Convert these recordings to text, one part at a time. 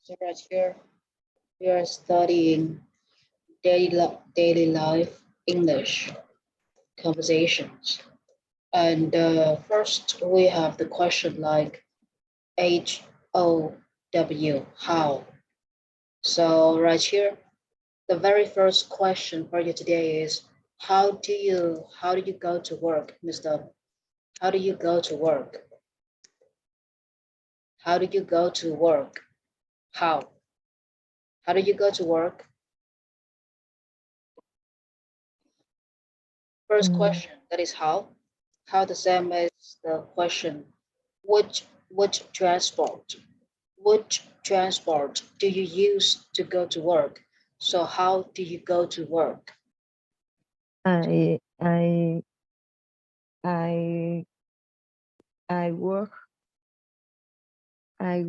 So right here, we are studying daily life English conversations. And first, we have the question like HOW, how. So right here, the very first question for you today is, how do you go to work, Mr. How do you go to work? How do you go to work? How? How do you go to work? First question, that is how. How the same as the question, which transport? Which transport do you use to go to work? So how do you go to work? I work. I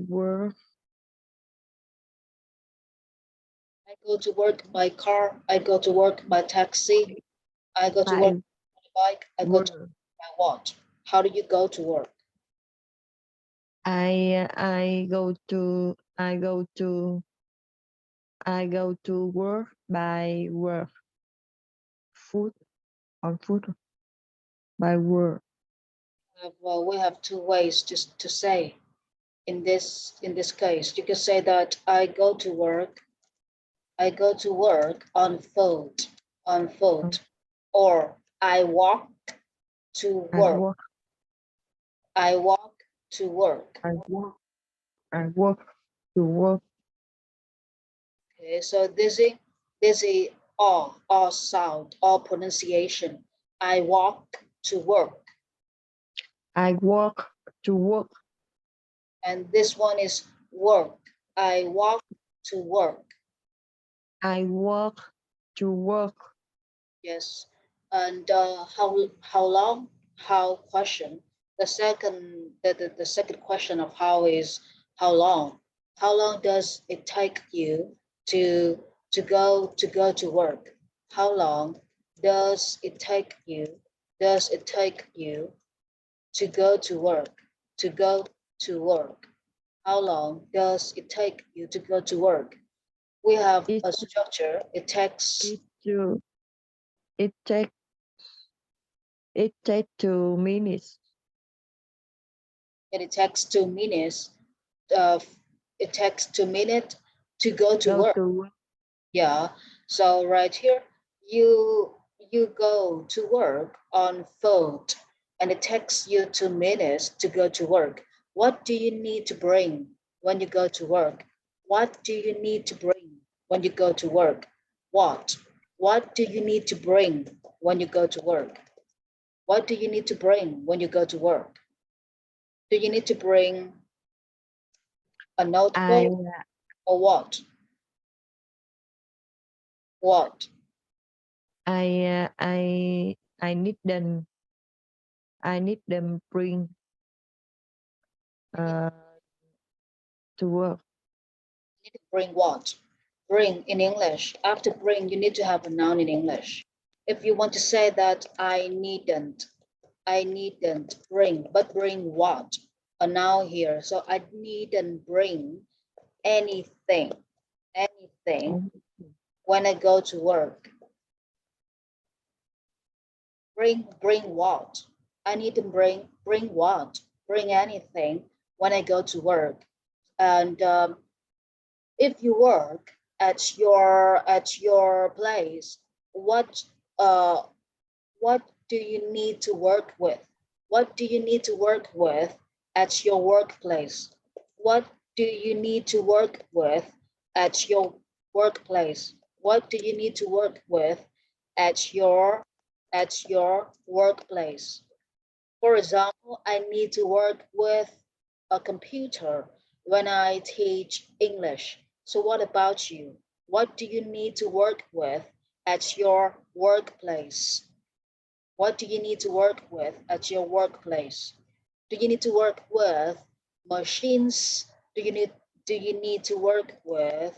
go to work by car. I go to work by taxi. I go to work by bike. I go to work by what? How do you go to work? I go to work by work. Food on food by work. Well, we have two ways just to say in this case. You can say that I go to work on foot, or I walk to work. I walk to work. I walk to work. Okay, so this is all sound, all pronunciation. I walk to work. I walk to work. And this one is work. I walk to work. I walk to work. Yes. And how long? How question. The second question of how is how long? How long does it take you to go to work? How long does it take you? Does it take you to go to work? To go to work. How long does it take you to go to work? We have a structure. It takes. It takes 2 minutes. And it takes 2 minutes. It takes 2 minutes to go to work. Yeah. So right here, you go to work on foot, and it takes you 2 minutes to go to work. What do you need to bring when you go to work? What do you need to bring when you go to work? What? What do you need to bring when you go to work? What do you need to bring when you go to work? Do you need to bring a notebook or what? What? I need them. I need them bring to work. You need to bring what? Bring in English. After bring, you need to have a noun in English. If you want to say that I needn't bring, but bring what? A noun here. So I needn't bring anything when I go to work. Bring what? I need to bring what? Bring anything when I go to work. And if you work at your place, what do you need to work with? What do you need to work with at your workplace? What do you need to work with at your workplace? What do you need to work with at your workplace? For example, I need to work with a computer when I teach English. So what about you? What do you need to work with at your workplace? What do you need to work with at your workplace? Do you need to work with machines? Do you need to work with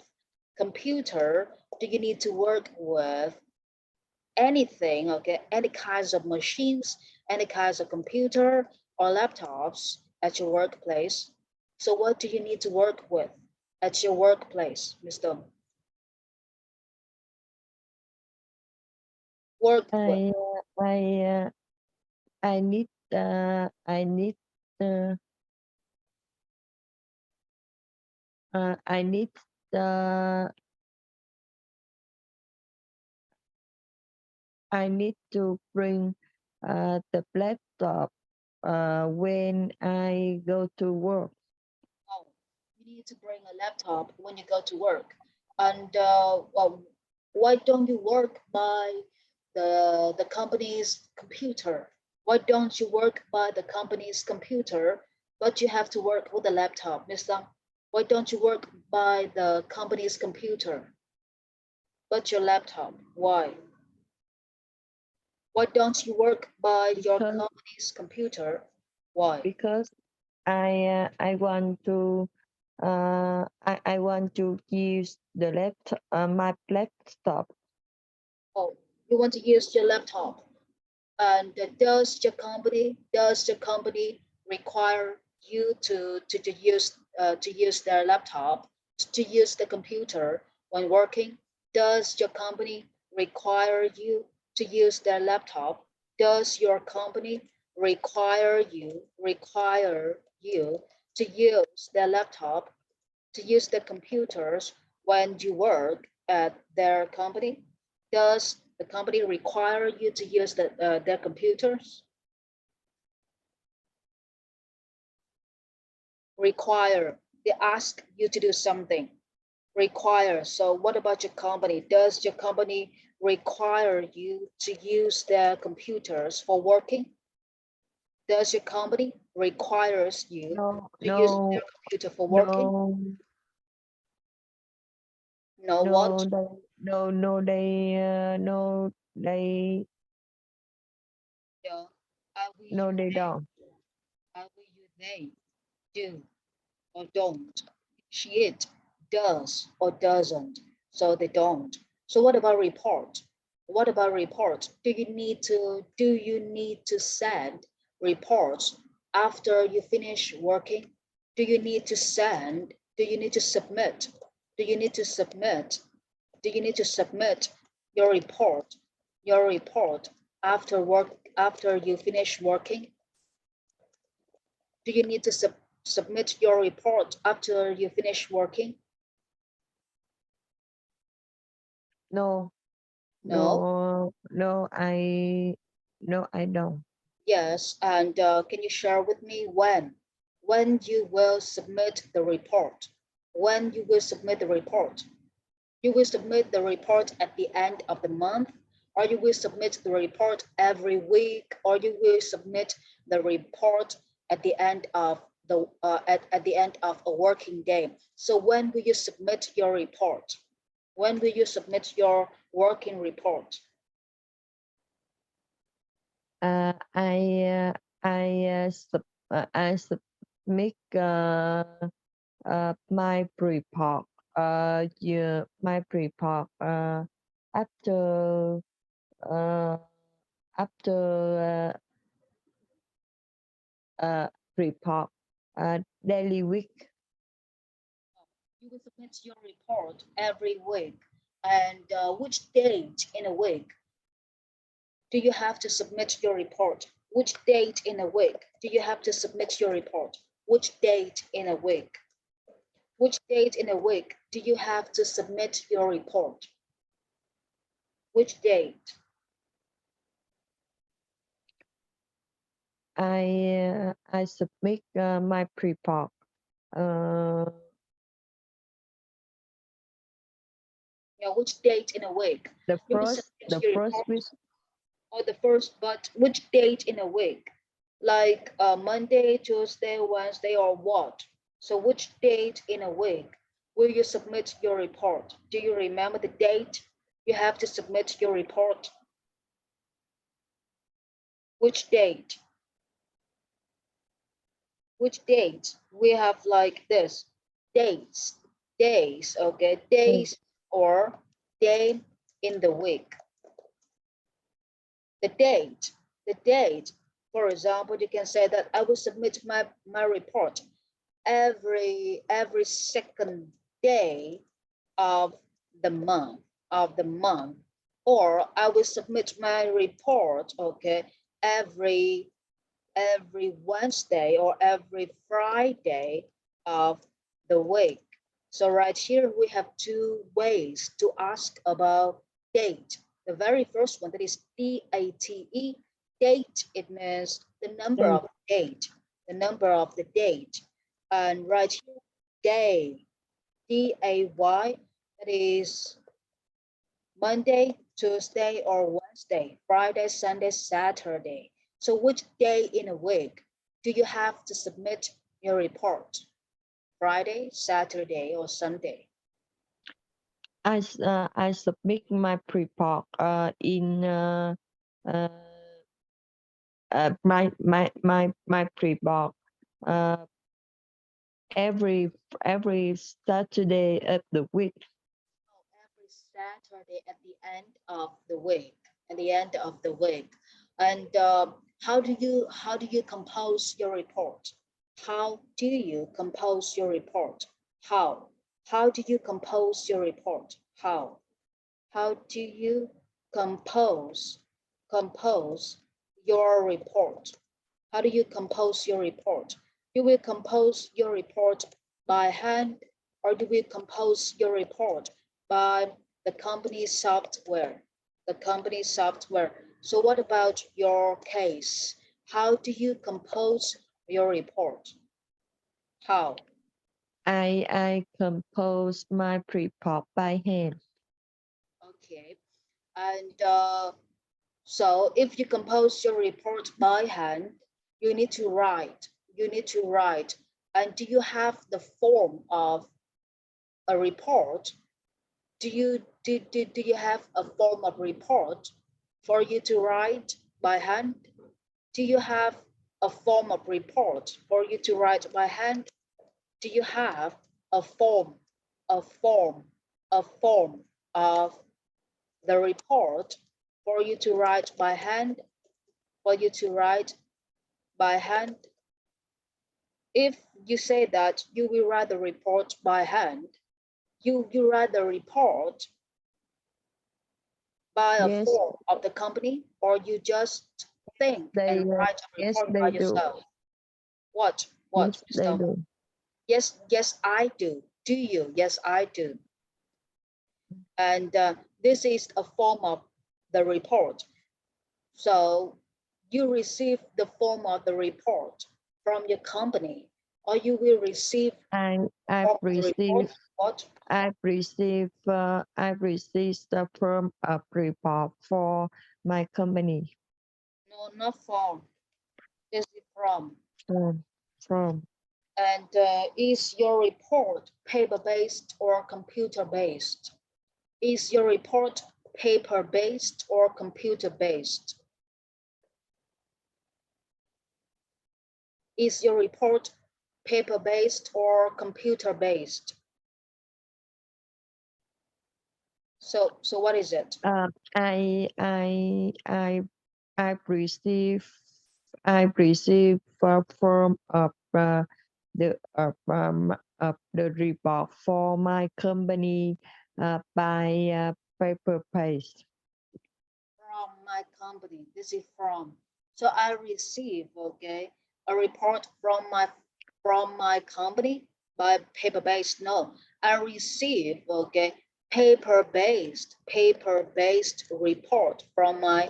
computer? Do you need to work with anything, okay, any kinds of machines, any kinds of computer or laptops at your workplace? So what do you need to work with at your workplace, Miss Dom? Work with. I I need I need uh, I need uh, I need to bring the laptop when I go to work. Oh, you need to bring a laptop when you go to work. And well, why don't you work by the company's computer? Why don't you work by the company's computer, but you have to work with a laptop, Mister? Why don't you work by the company's computer, but your laptop? Why? Why don't you work by your because company's computer? Why? because I want to I want to use the laptop my laptop. Oh, you want to use your laptop. And does the company require you to use their laptop, to use the computer when working? Does your company require you to use their laptop? Does your company require you to use their laptop, to use the computers when you work at their company? Does the company require you to use their computers? Require. They ask you to do something. Require. So what about your company? Does your company require you to use their computers for working? Does your company requires you No to use their no computer for working? no No, no what? they no they Yeah. I will no you they they. don't. I will you they do or don't. She it does or doesn't, so they don't. So what about report? What about report? Do you need to send reports after you finish working? Do you need to submit? Do you need to submit? Do you need to submit your report? Your report after you finish working? Do you need to submit your report after you finish working? No No? no I don't. Yes. And can you share with me when you will submit the report? When you will submit the report? You will submit the report at the end of the month, or you will submit the report every week, or you will submit the report at the end of at the end of a working day. So when will you submit your report? When will you submit your working report? I I submit my report yeah my report after uh after report daily week. You will submit your report every week. And which date in a week do you have to submit your report? Which date in a week do you have to submit your report? Which date in a week? Which date in a week do you have to submit your report? Which date? I submit my report uh Yeah, which date in a week? You will submit the your first week. report or the first, but which date in a week? Like Monday, Tuesday, Wednesday, or what? So which date in a week will you submit your report? Do you remember the date you have to submit your report? Which date? Which date? We have like this dates, days, okay, days or day in the week. The date, for example, you can say that I will submit my report every second day of the month, or I will submit my report, okay, every Wednesday or every Friday of the week. So right here we have two ways to ask about date. The very first one, that is DATE. Date, it means the number of date, the number of the date. And right here, day, DAY, that is Monday, Tuesday, or Wednesday, Friday, Sunday, Saturday. So which day in a week do you have to submit your report? Friday, Saturday, or Sunday? I submit my report in my report every Saturday of the week. Oh, every Saturday at the end of the week. At the end of the week. And how do you compose your report? How do you compose your report? How? How do you compose your report? How? How do you compose your report? How do you compose your report? You will compose your report by hand, or do we compose your report by the company software? The company software. So what about your case? How do you compose your report? How? I compose my report by hand. Okay. And so if you compose your report by hand, you need to write. You need to write. And do you have the form of a report? Do you have a form of report for you to write by hand? Do you have a form of report for you to write by hand? Do you have a form, a form, a form of the report for you to write by hand? For you to write by hand? If you say that you will write the report by hand, you write the report by a Yes, form of the company, or you just think they and write a yes report by they do. yourself? What? Yes, Miss they Tom? do. Yes, I do. Do you? Yes, I do. And this is a form of the report. So you receive the form of the report from your company, or you will receive I've form of the report. received What? I've received the form of report for my company. No, not form. This is from. From from And is your report paper-based or computer-based? Is your report paper-based or computer-based? Is your report paper-based or computer-based? So what is it? I I've received a form of the report for my company by paper paste. From my company. This is from. So I receive, okay, a report from my company by paper-based. No, I receive, okay, paper-based report from my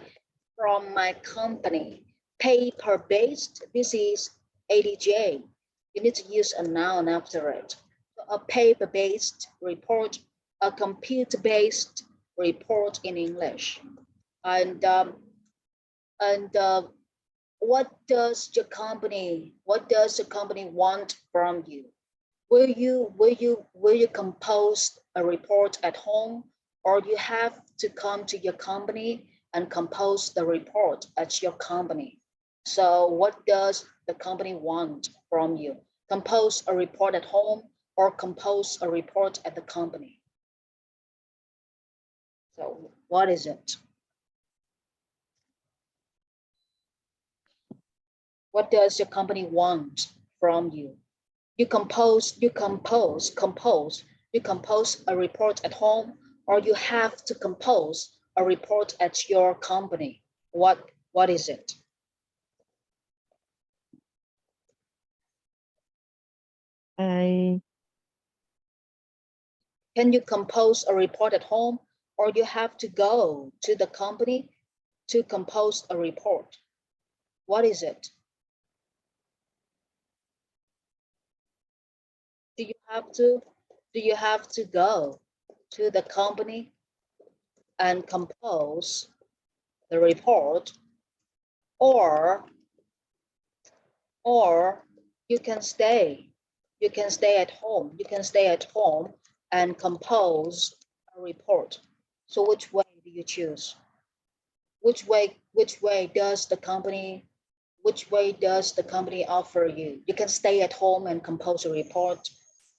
company. Paper-based. This is ADJ. You need to use a noun after it. So a paper-based report, a computer-based report in English. And what does the company want from you? Will you compose a report at home, or you have to come to your company and compose the report at your company? So what does the company want from you? Compose a report at home or compose a report at the company? So what is it? What does your company want from you? You compose a report at home, or you have to compose a report at your company. What is it? Can you compose a report at home, or you have to go to the company to compose a report? What is it? Do you have to go to the company and compose the report, or you can stay at home. You can stay at home and compose a report. So which way do you choose? Which way does the company offer you? You can stay at home and compose a report,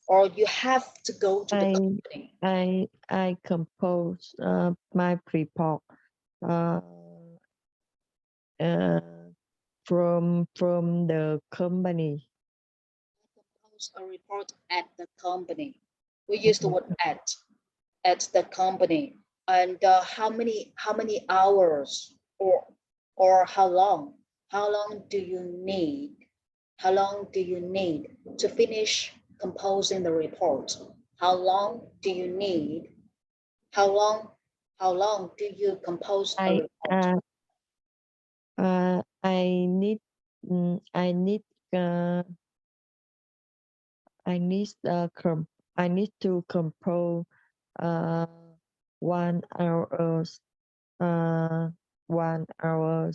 or you have to go to the company. I compose my report from the company. Compose a report at the company. We use the word at the company. And how many hours, or how long do you need to finish composing the report? How long do you need? How long do you compose a report? I need to compose 1 hour 1 hour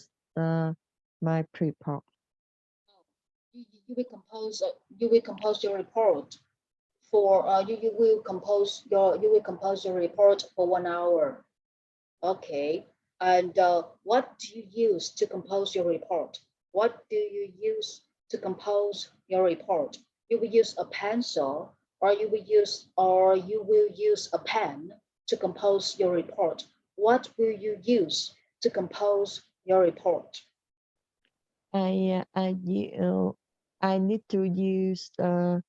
my report. You will compose your report for you will compose your report for 1 hour. Okay. And what do you use to compose your report? What do you use to compose your report? You will use a pencil, or you will use a pen to compose your report. What will you use to compose your report? I need to use the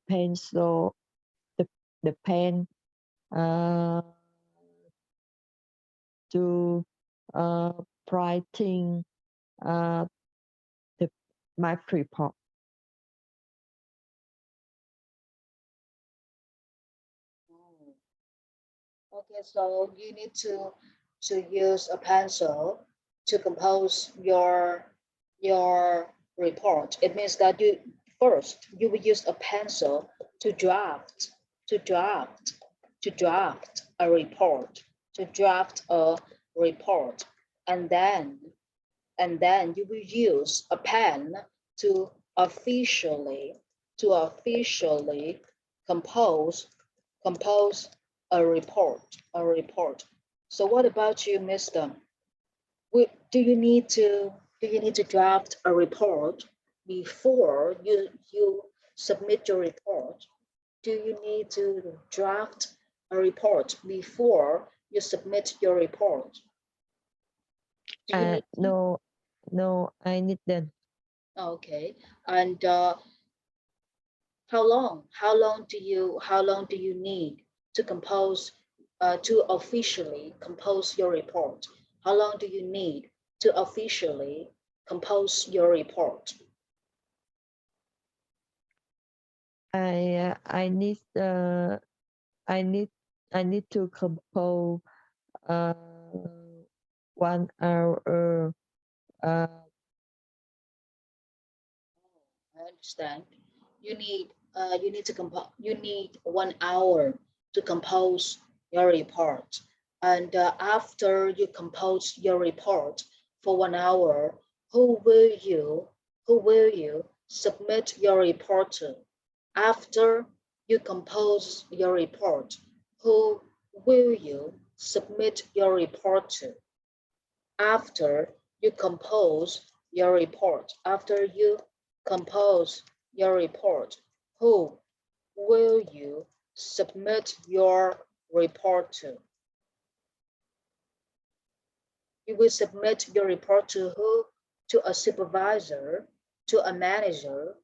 pencil, the pen to writing my report. Okay, so you need to use a pencil to compose your report. It means that you will use a pencil to draft a report, and then you will use a pen to officially compose a report. So what about you, Mister? Do you need to draft a report before you submit your report? Do you need to draft a report before you submit your report? No, I need that. Okay. And how long do you need to officially compose your report? How long do you need to officially compose your report? I need to compose 1 hour. I understand. You need 1 hour to compose your report. And after you compose your report for 1 hour, who will you submit your report to? After you compose your report, who will you submit your report to? After you compose your report, who will you submit your report to? You will submit your report to who? To a supervisor, to a manager,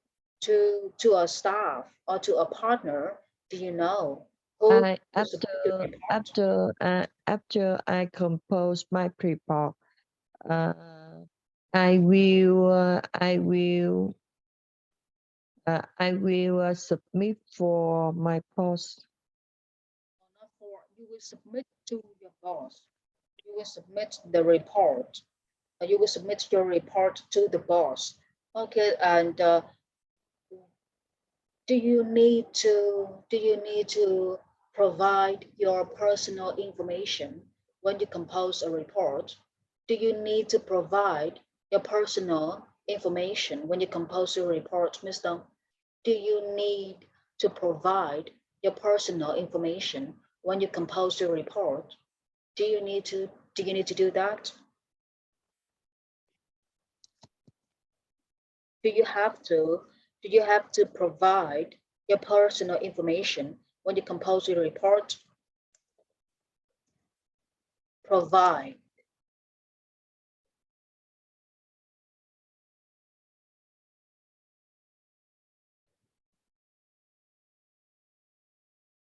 to a staff, or to a partner, do you know who I to submit the report? after I compose my report, uh, I will submit for my boss. Not for you will submit to your boss. You will submit the report. You will submit your report to the boss. Okay, and do you need to provide your personal information when you compose a report? Do you need to provide your personal information when you compose a report, Mr.? Do you need to provide your personal information when you compose your report? Do you need to do that? Do you have to do you have to provide your personal information when you compose your report? Provide.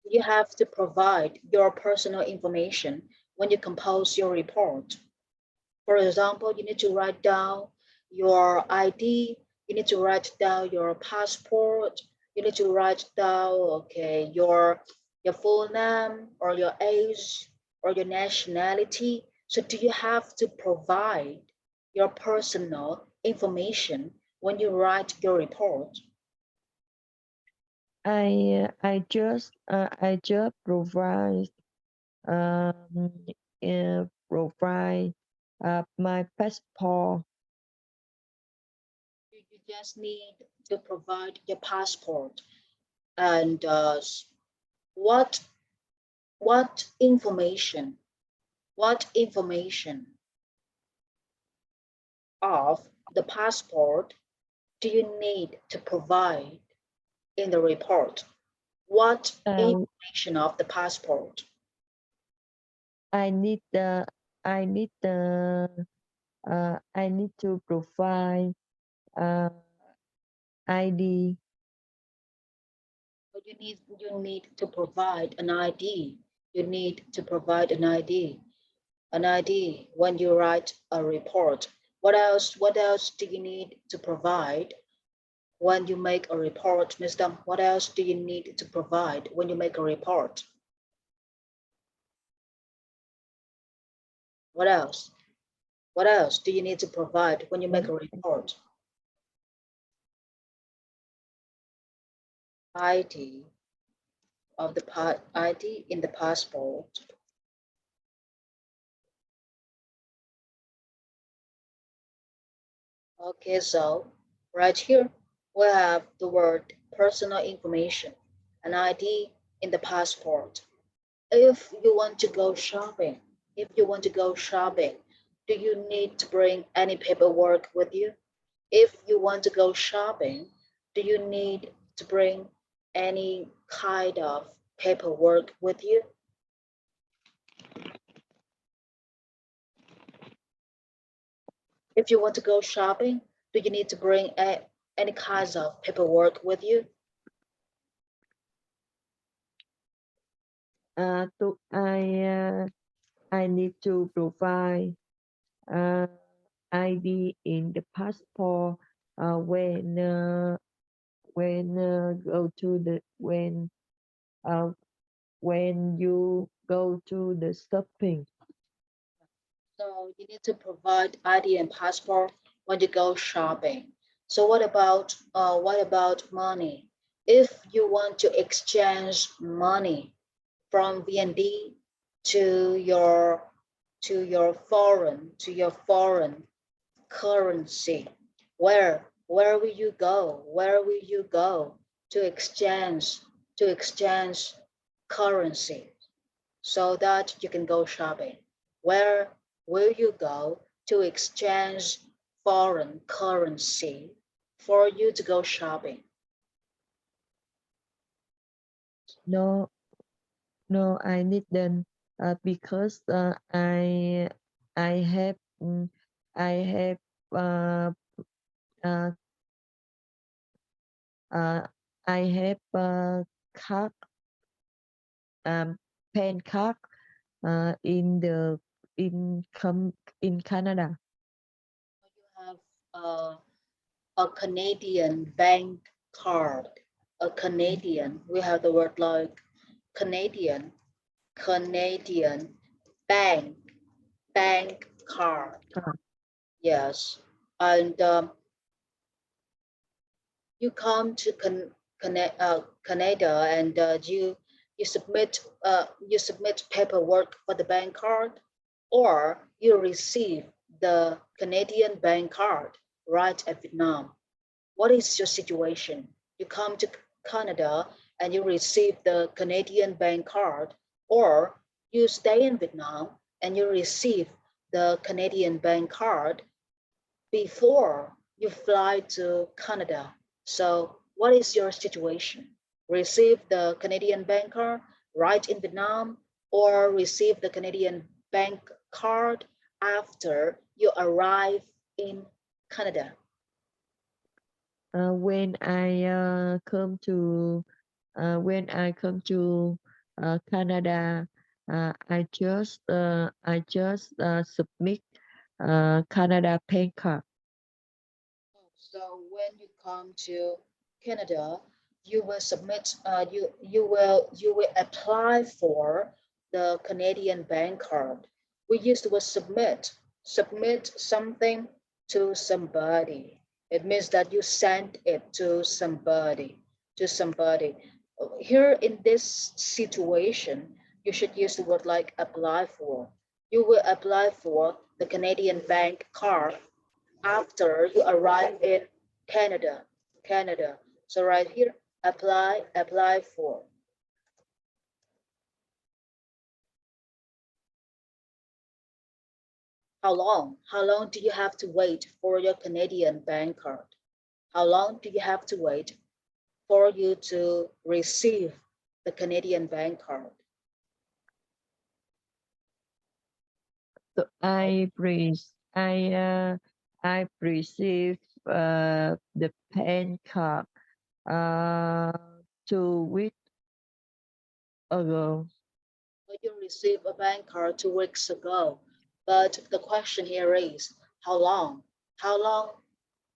You have to provide your personal information when you compose your report. For example, you need to write down your ID, you need to write down your passport, you need to write down, okay, your full name or your age or your nationality. So do you have to provide your personal information when you write your report? I just um provide my passport. You just need to provide your passport and what what information what information of the passport do you need to provide in the report? What Uh, information of the passport? I need the I need the I need to provide uh, ID. You need to provide an ID. You need to provide an ID. An ID when you write a report. What else do you need to provide when you make a report, Mister? What else do you need to provide when you make a report? What else? What else do you need to provide when you make a report? ID of the ID in the passport. Okay, so right here we have the word personal information, an ID in the passport. If you want to go shopping, if you want to go shopping, do you need to bring any paperwork with you? If you want to go shopping, do you need to bring any kind of paperwork with you? If you want to go shopping, do you need to bring any kinds of paperwork with you? To I need to provide uh, ID in the passport when go to the uh, when you go to the shopping. So you need to provide ID and passport when you go shopping. So what about money? If you want to exchange money from VND to your to your foreign currency, where will you go? Where will you go to exchange currency so that you can go shopping? Where will you go to exchange foreign currency for you to go shopping? No, no, I need them because I have I have uh, uh, I have a card, pen card in the in Canada. You have a Canadian bank card. A Canadian. We have the word like Canadian, Canadian bank card. Card. Yes, and you come to Canada and you submit paperwork for the bank card, or you receive the Canadian bank card right at Vietnam. What is your situation? You come to Canada and you receive the Canadian bank card, or you stay in Vietnam and you receive the Canadian bank card before you fly to Canada. So what is your situation? Receive the Canadian bank card right in Vietnam, or receive the Canadian bank card after you arrive in Canada? When I come to Canada, I just submit Canada pen card. So when you come to Canada, you will submit, you will apply for the Canadian bank card. We use the word submit something to somebody. It means that you send it to somebody. Here in this situation, you should use the word like apply for. You will apply for the Canadian bank card after you arrive in Canada. So right here, apply for. How long do you have to wait for your Canadian bank card? How long do you have to wait for you to receive the Canadian bank card? So I received the pen card uh 2 weeks ago. You received a bank card 2 weeks ago, but the question here is how long? How long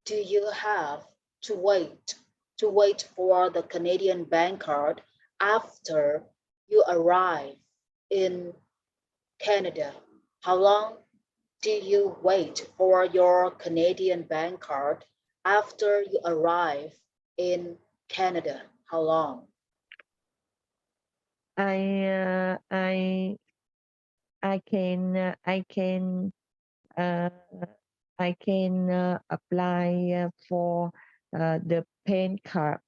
do you have to wait for the Canadian bank card after you arrive in Canada? How long do you wait for your Canadian bank card after you arrive in Canada? How long? I uh, I I can uh, apply for the pen card.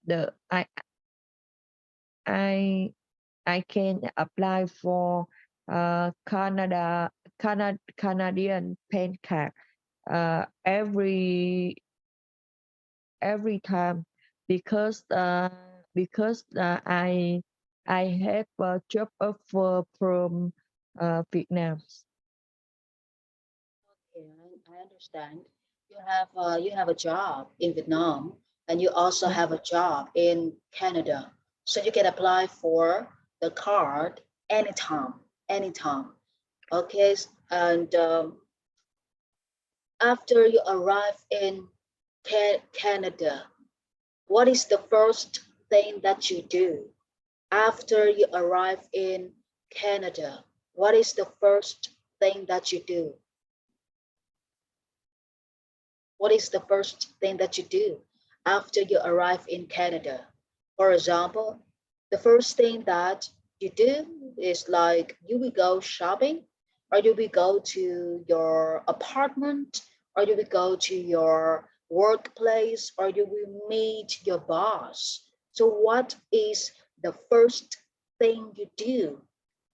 The I I can apply for Canadian pen card every time because I have a job offer from Vietnam. Okay, I understand. You have a job in Vietnam and you also Yeah. have a job in Canada. So you can apply for the card anytime. Okay, and after you arrive in Canada, what is the first thing that you do? After you arrive in Canada, what is the first thing that you do? What is the first thing that you do after you arrive in Canada? For example, the first thing that you do is like you will go shopping, or you will go to your apartment, or you will go to your workplace, or you will meet your boss. So what is the first thing you do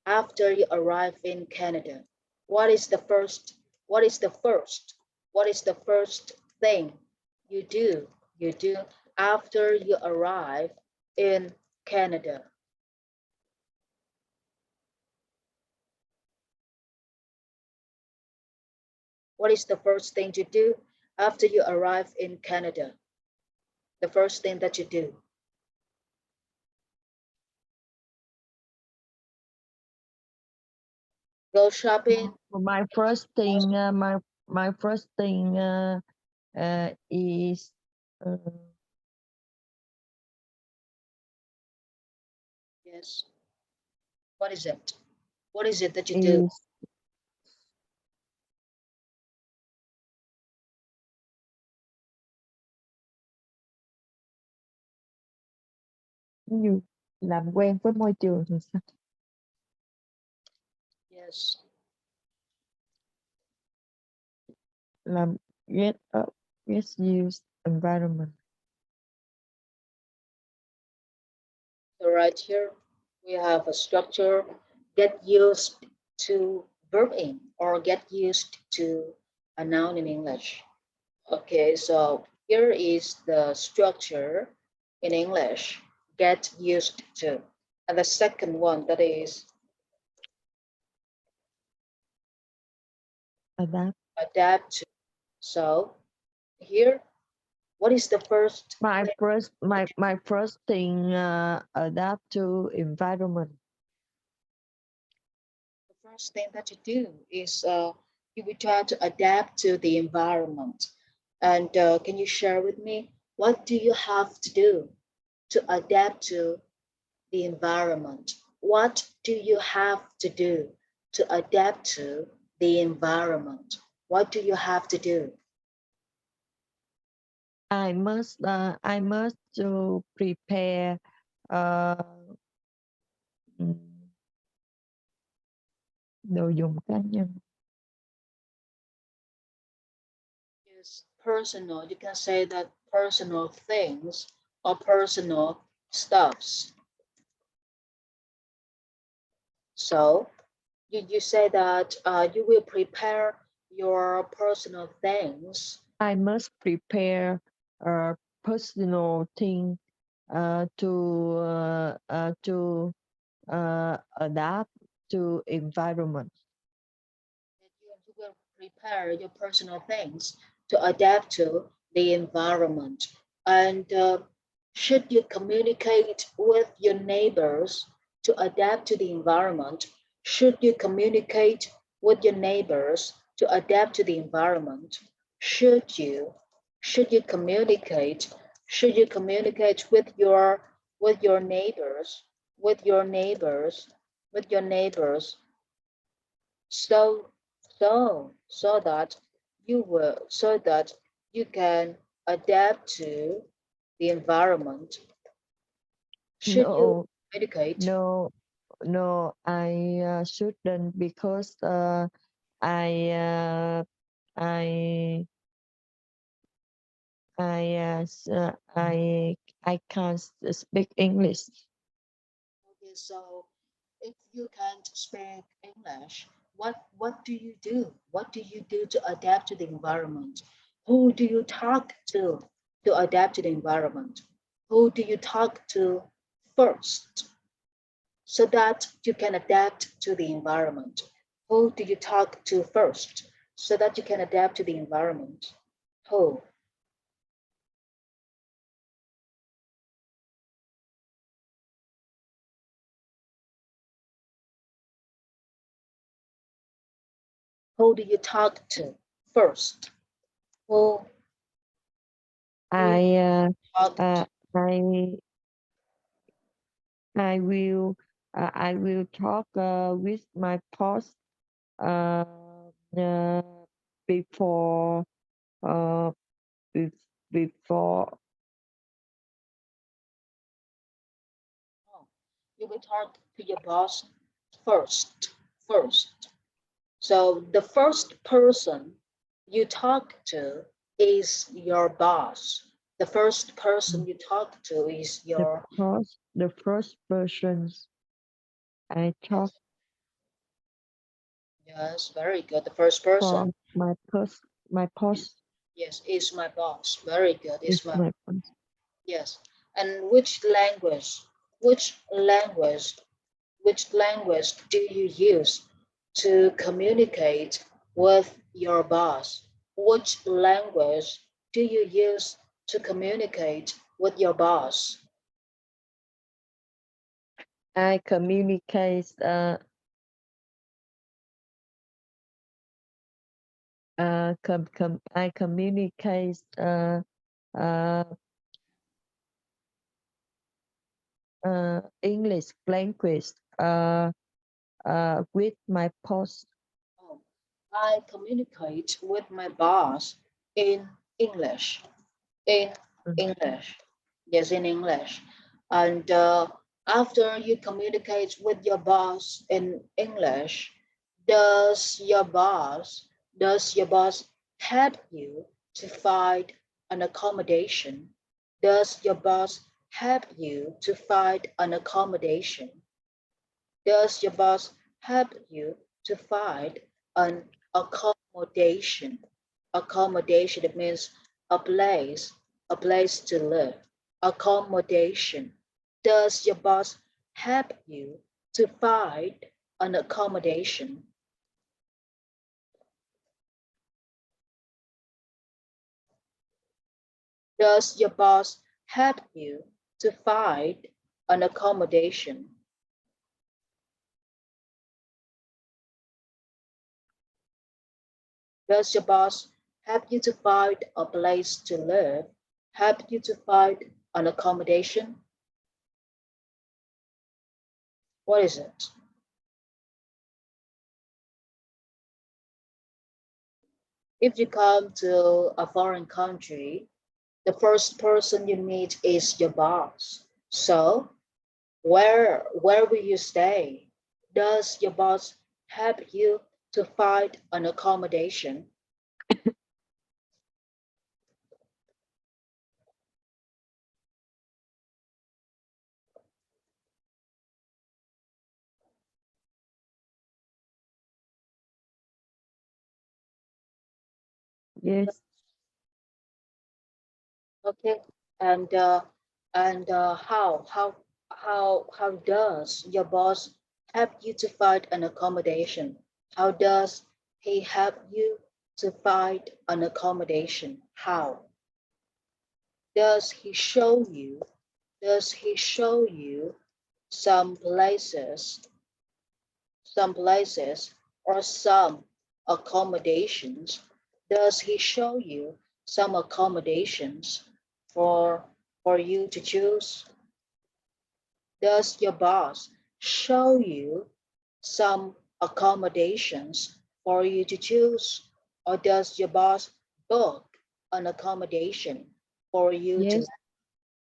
after you arrive in Canada? What is the first? What is the first? What is the first thing you do? You do after you arrive in Canada. What is the first thing you do after you arrive in Canada? The first thing that you do. Go shopping. My first thing, my first thing is Yes. What is it? What is it that you do? is như làm quen với môi trường thì sao? Yes. Làm get used environment. So right here, we have a structure, get used to verb in or get used to a noun in English. Okay, so here is the structure in English, get used to. And the second one, that is adapt to. So here, what is the first? My first thing adapt to environment. The first thing that you do is you will try to adapt to the environment. And can you share with me, what do you have to do to adapt to the environment? What do you have to do to adapt to the environment? What do you have to do? I must to prepare đồ dùng cá nhân. Yes, personal. You can say that personal things or personal stuffs. So you say that you will prepare your personal things. I must prepare personal thing to adapt to environment. You will prepare your personal things to adapt to the environment. And should you communicate with your neighbors to adapt to the environment? Should you communicate with your neighbors to adapt to the environment? Should you? Should you communicate? Should you communicate with your neighbors, with your neighbors, with your neighbors, so so that so that you can adapt to the environment? Should you No, communicate? no, I shouldn't because I uh, I I can't speak English. Okay, so if you can't speak English, what do you do? What do you do to adapt to the environment? Who do you talk to adapt to the environment? Who do you talk to first so that you can adapt to the environment? Who do you talk to first so that you can adapt to the environment? Who? Who do you talk to first? Who, who I talk to? I I will talk with my boss uh, uh, before uh, before Oh, you will talk to your boss first. So the first person you talk to is your boss. The first person you talk to is your, the first persons I talk yes, yes, very good. The first person, for my boss yes, is my boss. Very good. Is is my, my boss. yes. And which language, which language do you use to communicate with your boss? Which language do you use to communicate with your boss? I communicate I communicate uh, English language with my boss. Oh, I communicate with my boss in English. In Mm. English. Yes, in English. And after you communicate with your boss in English, does your boss does your boss help you to find an accommodation? Does your boss help you to find an accommodation? Does your boss help you to find an accommodation? Accommodation, it means a place to live. Accommodation. Does your boss help you to find an accommodation? Does your boss help you to find an accommodation? Does your boss help you to find a place to live? Help you to find an accommodation? What is it? If you come to a foreign country, the first person you meet is your boss. So where will you stay? Does your boss help you to find an accommodation? Yes, Okay. And how does your boss help you to find an accommodation? How does he help you to find an accommodation? How does he show you? Does he show you some places, some places, or some accommodations? Does he show you some accommodations for for you to choose? Does your boss show you some accommodations for you to choose? Or does your boss book an accommodation for you to? yes,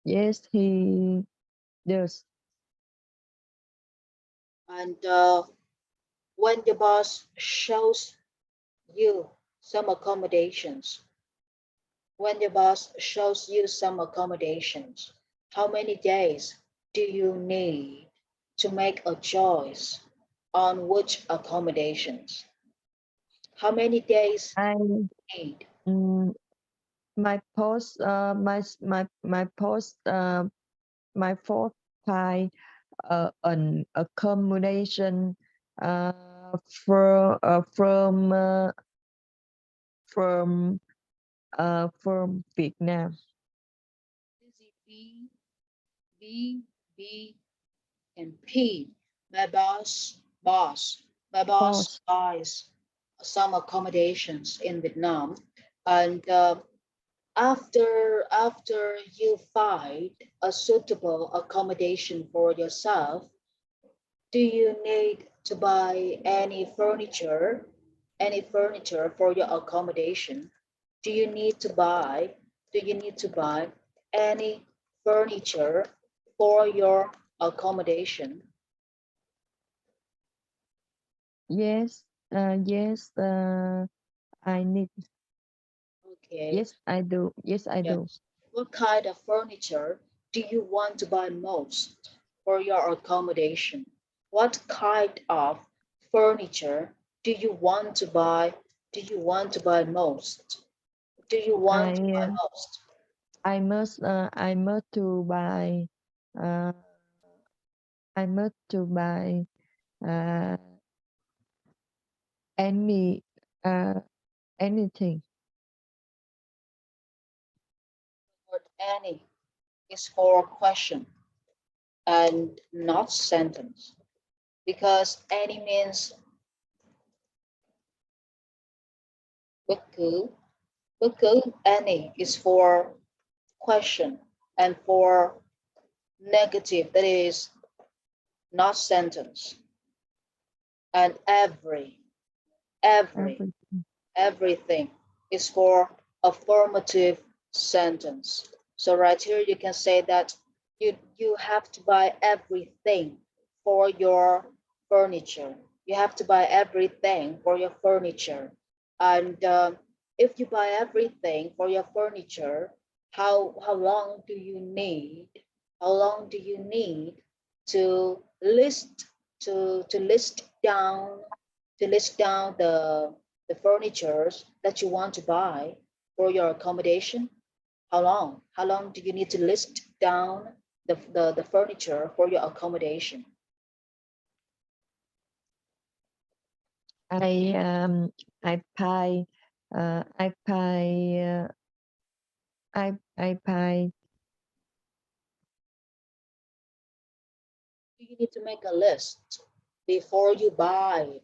yes, he does. And when your boss shows you some accommodations, when your boss shows you some accommodations, how many days do you need to make a choice on which accommodations? How many days I need? mm, my post my post my fourth time an accommodation from from Vietnam. B, B, B, and P. My boss Post. buys some accommodations in Vietnam, and after you find a suitable accommodation for yourself, do you need to buy any furniture for your accommodation? Do you need to buy do you need to buy any furniture for your accommodation? Yes, yes, I need. Okay. Yes, I do. Yes, I do. Yes. What kind of furniture do you want to buy most for your accommodation? What kind of furniture do you want to buy? Do you want to buy most? Do you want to buy I most? I must to buy uh I must to buy uh any uh anything. Or any? is for question and not sentence, because any means buku, any is for question and for negative, that is not sentence, and every everything is for affirmative sentence. So right here you can say that you have to buy everything for your furniture. You have to buy everything for your furniture. And if you buy everything for your furniture, how long do you need? How long do you need to list to list down the furnitures that you want to buy for your accommodation? How long? How long do you need to list down the furniture for your accommodation? I I pay I pay I pay. You need to make a list before you buy.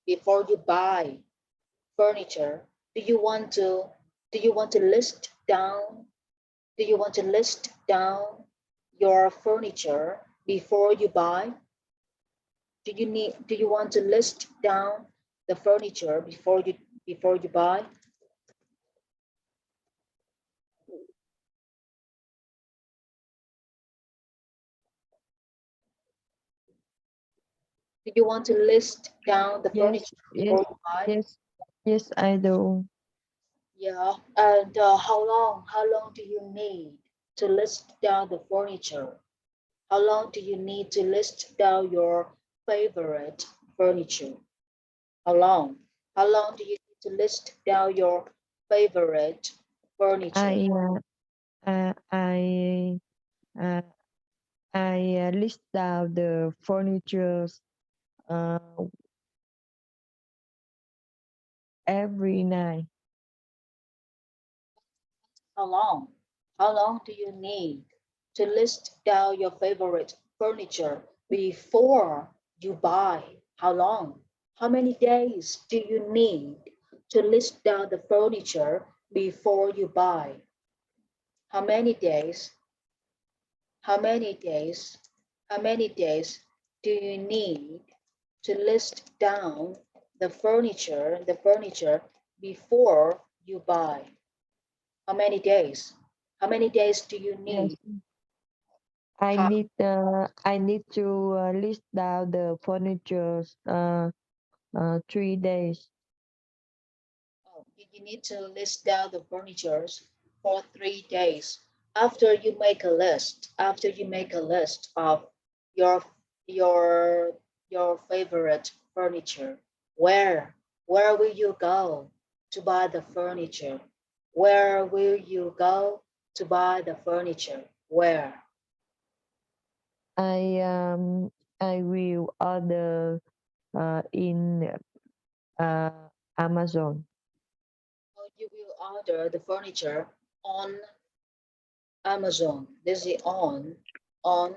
Before you buy furniture, do you want to list down? Do you want to list down your furniture before you buy? Do you want to list down the furniture before you buy? Do you want to list down the Yes, furniture yes, before you buy? yes, yes, I do. Yeah. And how long do you need to list down the furniture? How long do you need to list down your favorite furniture? How long? How long do you need to list down your favorite furniture? I uh, I uh, I list down the furnitures uh, every night. How long? How long do you need to list down your favorite furniture before you buy? How long? How many days do you need to list down the furniture before you buy? How many days? How many days? How many days do you need to list down the furniture before you buy? How many days? How many days do you Yes, need? How, I need to list down the furnitures 3 days. you need to list down the furnitures for 3 days. After you make a list of your your your favorite furniture, where will you go to buy the furniture? Where will you go to buy the furniture? Where? I I will order in uh, Amazon. You will order the furniture on Amazon. This is on On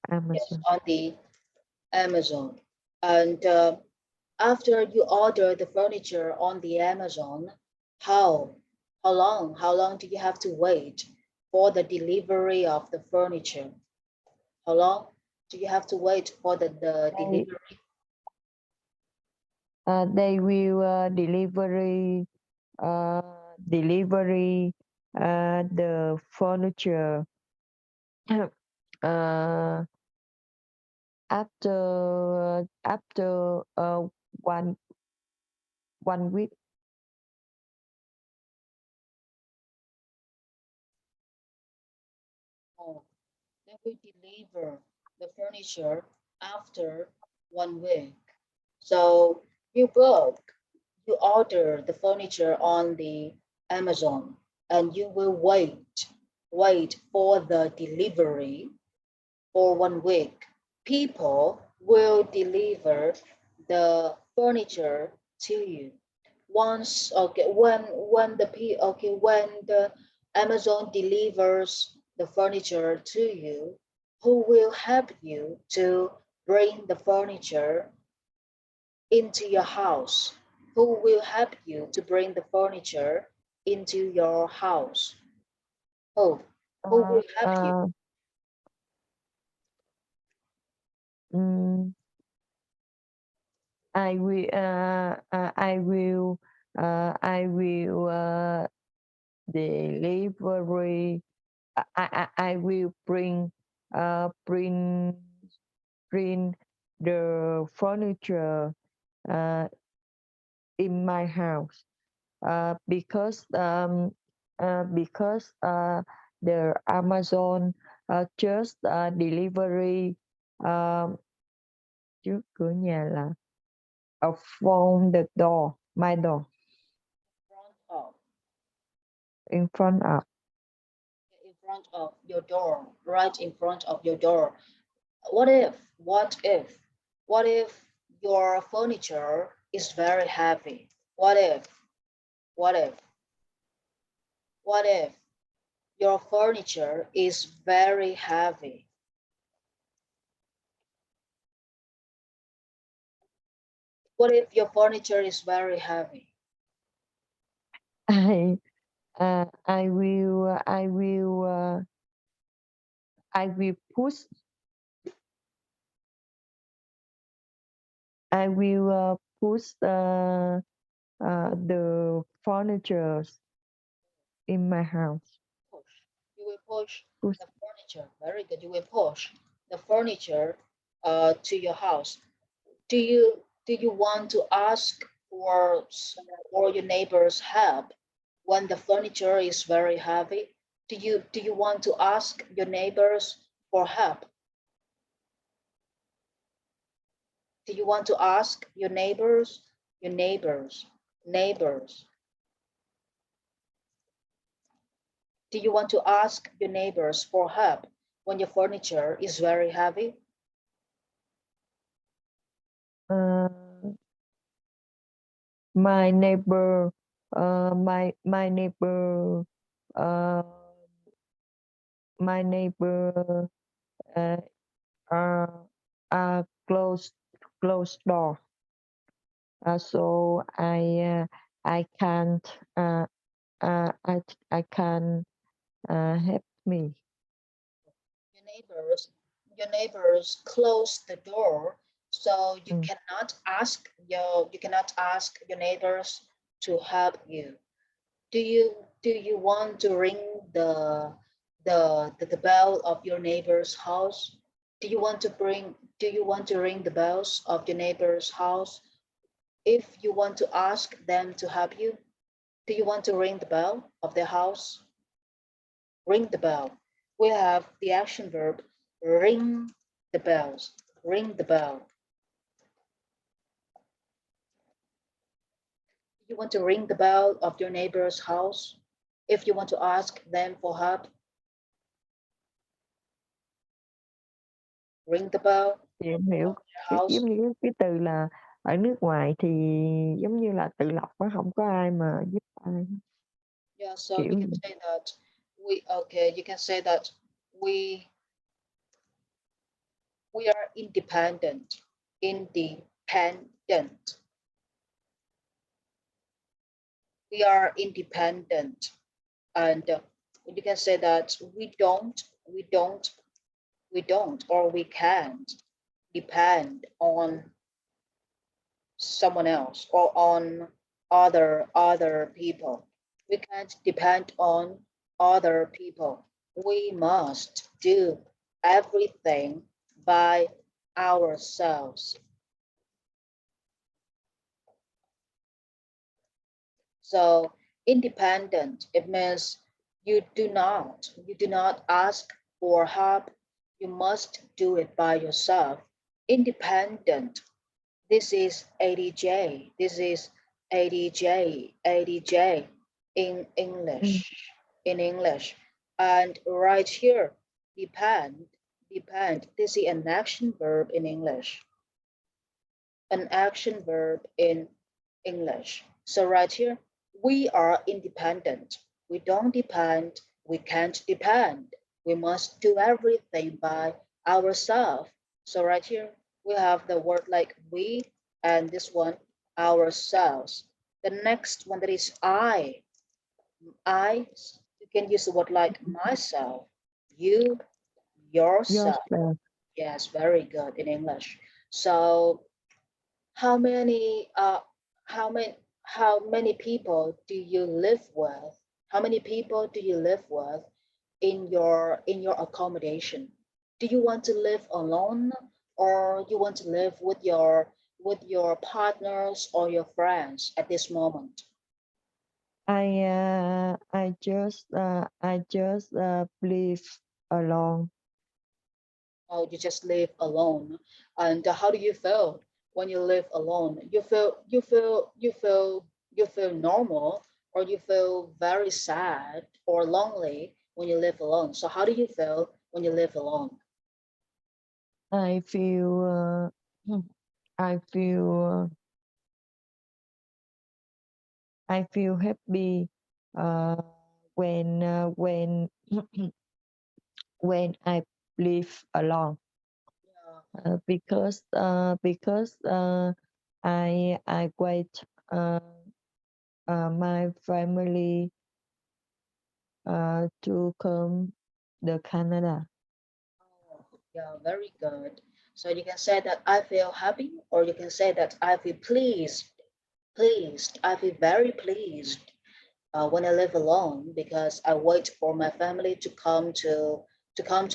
yes, Amazon. on the Amazon. And after you order the furniture on the Amazon, how how long do you have to wait for the delivery of the furniture? How long do you have to wait for the They delivery? they will uh, delivery the furniture uh, after one 1 week. Oh, they will deliver the furniture after 1 week. So you book, you order the furniture on the Amazon, and you will wait for the delivery for 1 week. People will deliver the furniture to you. Once okay, when the Amazon delivers the furniture to you, who will help you to bring the furniture into your house? Who will help you to bring the furniture into your house? Who? Who Uh, will help you? mm, I will. I will. I will delivery. I will bring the furniture in my house because the Amazon just delivery trước cửa nhà là from the door, my door, In front of in front of. in front of your door, right in front of your door. What if your furniture is very heavy? What if your furniture is very heavy? What if your furniture is very heavy? I I will I will I will push I will push the furniture in my house. Push. You will push Push. the furniture. Very good. You will push the furniture to your house. Do you want to ask for your neighbor's help when the furniture is very heavy? Do you want to ask your neighbors for help? Do you want to ask your neighbors? Do you want to ask your neighbors for help when your furniture is very heavy? Uh, my neighbor, my neighbor, uh, my neighbor uh, closed door. So I can't uh, I I can help me. Your neighbors close the door, so you Mm. cannot ask your neighbors to help you. Do you want to ring the bell of your neighbor's house? Do you want to ring the bells of your neighbor's house if you want to ask them to help you? Do you want to ring the bell of their house? Ring the bell. We have the action verb ring the bells. Ring the bell. You want to ring the bell of your neighbor's house if you want to ask them for help. Ring the bell Thì em hiểu of their house. giống như cái từ là ở nước ngoài thì giống như là tự lập á, không có ai mà giúp ai. Yeah, so you Kiểu can say that we we are independent. Independent. We are independent. And you can say that we don't or we can't depend on someone else or on other people. We can't depend on other people. We must do everything by ourselves. So independent, it means you do not ask for help. You must do it by yourself. Independent. This is ADJ. This is ADJ. ADJ in ừm, English. In English. And right here, depend. Depend. This is an action verb in English. An action verb in English. So right here, we are independent. We don't depend. We can't depend. We must do everything by ourselves. So right here, we have the word like we, and this one, ourselves. The next one that is I. I, you can use the word like myself, you, yourself. Yourself. Yes, very good in English. So how many how many people do you live with? How many people do you live with in your accommodation? Do you want to live alone, or you want to live with your partners or your friends at this moment? I just live alone. Oh, you just live alone. And how do you feel when you live alone? You feel normal, or you feel very sad or lonely when you live alone. So how do you feel when you live alone? I feel I feel I feel happy uh, when when I live alone Yeah. because I wait uh, my family to come to Canada. Oh, yeah, very good. So you can say that I feel happy, or you can say that I feel pleased. Pleased. I feel very pleased when I live alone, because I wait for my family to come to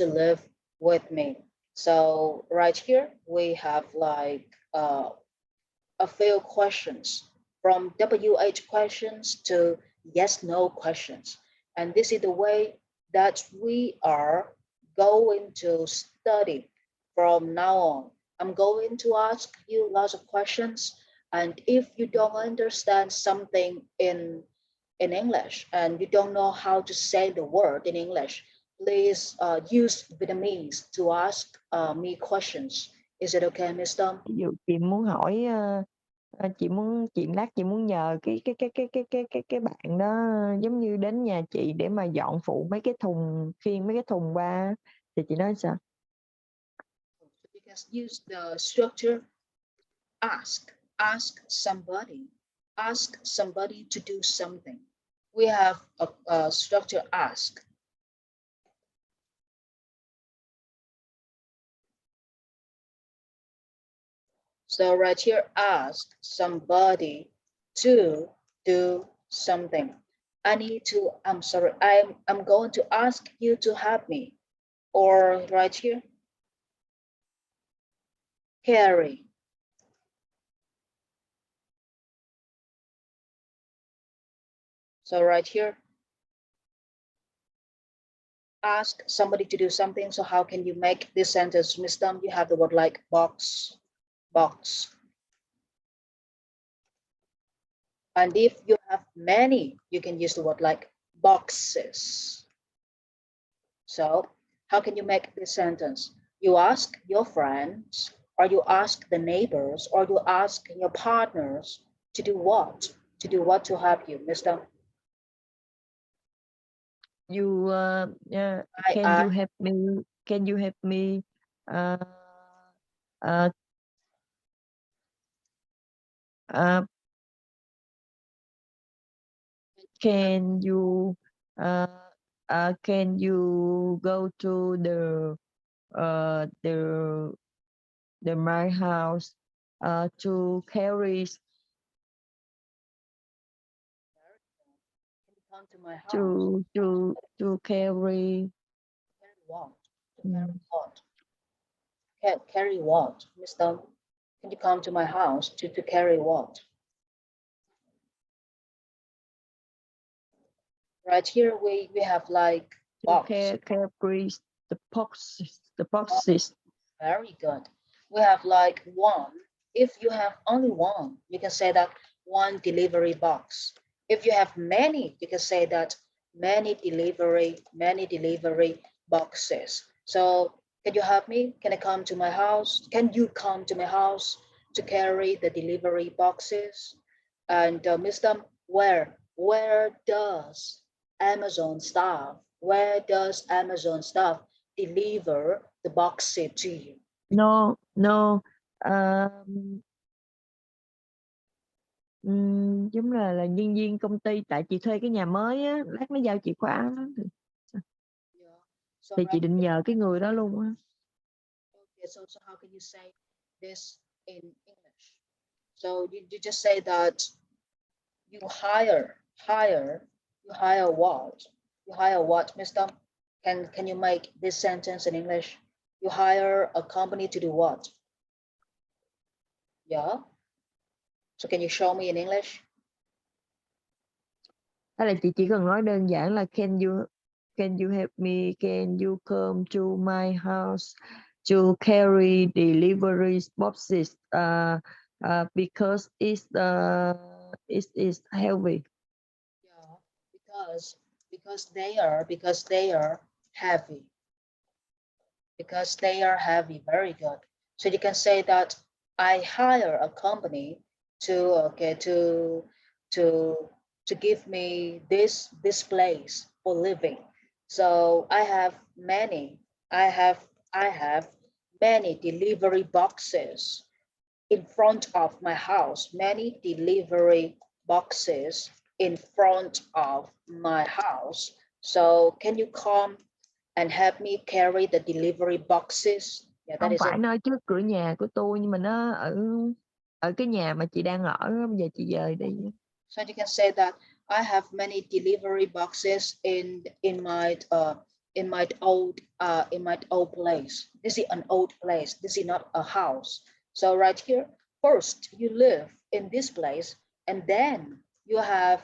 live with me. So right here we have like a few questions, from WH questions to yes no questions, and this is the way that we are going to study from now on. I'm going to ask you lots of questions, and if you don't understand something in English and you don't know how to say the word in English, please use Vietnamese to ask me questions. Is it okay, Miss Tom? Ví dụ chị muốn hỏi chị lát chị muốn nhờ cái bạn đó giống như đến nhà chị để mà dọn phụ mấy cái thùng, khiêng mấy cái thùng qua, thì chị nói sao? You can use the structure ask somebody, ask somebody to do something. We have a structure ask. So right here, ask somebody to do something. I'm sorry, I'm going to ask you to help me. Or right here, carry. So right here, ask somebody to do something. So how can you make this sentence, Miss Dunn? You have the word like box, box. And if you have many, you can use the word like boxes. So how can you make this sentence? You ask your friends, or you ask the neighbors, or you ask your partners to do what? To do what to help you, Mister? You can I you help me? Can you help me? Uh, uh, uh, can you uh, can you go to uh, the my house to carry can you come to my house? to carry Carry what? To carry mm, what? Carry what, Mister? Can you come to my house to carry what? Right here we have like to box. carry the boxes Very good. We have like one. If you have only one, you can say that one delivery box. If you have many, you can say that many delivery boxes. So can you help me? Can I come to my house? Can you come to my house to carry the delivery boxes? And Miss Dum, where does Amazon staff Where does Amazon staff deliver the boxes to you? No. Giống là nhân viên công ty, tại chị thuê cái nhà mới á, lát nó giao chìa khóa đó. Thì chị định nhờ cái người đó luôn á. Okay, so how can you say this in English? So you just say that you hire what? You hire what, Mister? Can you make this sentence in English? You hire a company to do what? Yeah. So can you show me in English? Hay là chị chỉ cần nói đơn giản là can you help me? Can you come to my house to carry delivery boxes? Because it's heavy. Yeah, because they are heavy. Because they are heavy. Very good. So you can say that I hire a company to give me this place for living. So I have many delivery boxes in front of my house. Many delivery boxes in front of my house. So can you come and help me carry the delivery boxes? Yeah, that Không is phải it. nơi trước cửa nhà của tôi, nhưng mà nó ở cái nhà mà chị đang ở, bây giờ chị dời đi. So you can say that I have many delivery boxes in my old place. This is an old place. This is not a house. So right here, first you live in this place, and then you have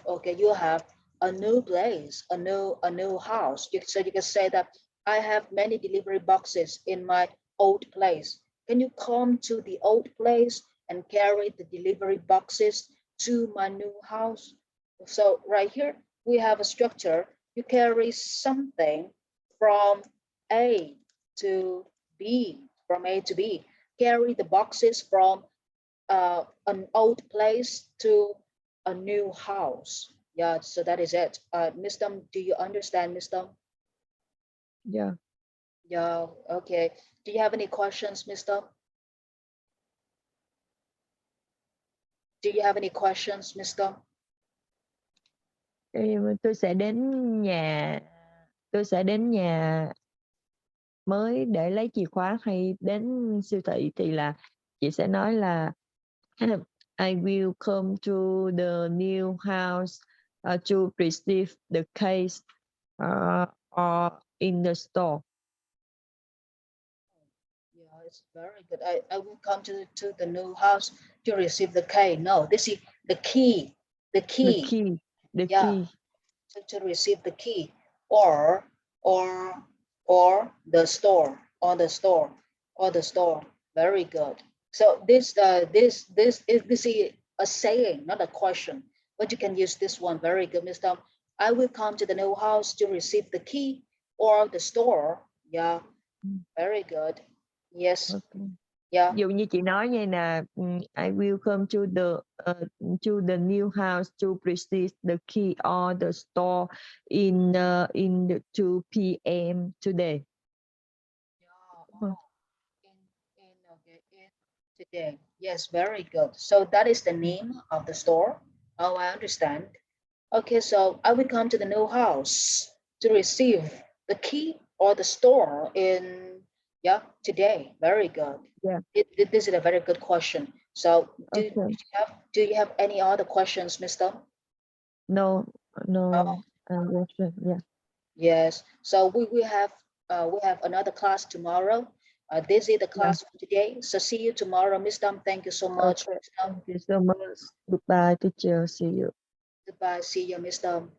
a new place, a new house. So you can say that I have many delivery boxes in my old place. Can you come to the old place and carry the delivery boxes to my new house? So right here we have a structure. You carry something from A to B, carry the boxes from an old place to a new house. Yeah, so that is it. Miss Dum, do you understand, Miss Dum? Yeah. Yeah, okay. Do you have any questions, Miss Dum? Do you have any questions, Miss Dum? Tôi sẽ đến nhà mới để lấy chìa khóa, hay đến siêu thị thì là chị sẽ nói là I will come to the new house to receive the case or in the store. Yeah, it's very good. I will come to the new house to receive the key. No, this is the key. The key. The Yeah, key. to receive the key, or the store, Very good. So this is a saying, not a question, but you can use this one. Very good, Mr. I will come to the new house to receive the key or the store. Yeah, very good. Yes. Okay. Yeah. Ví dụ như chị nói như là I will come to the new house to receive the key or the store in the 2 p.m. today. Yeah. In today. Yes, very good. So that is the name of the store. Oh, I understand. Okay, so I will come to the new house to receive the key or the store in today. Very good. Yeah. This is a very good question. So do you have any other questions, Mister? No. Yeah. Yes. So we have another class tomorrow. This is the class for today. So see you tomorrow, Miss Dom. Thank you so much. Okay. Thank you so much. Goodbye, teacher. See you. Goodbye. See you, Miss Dom.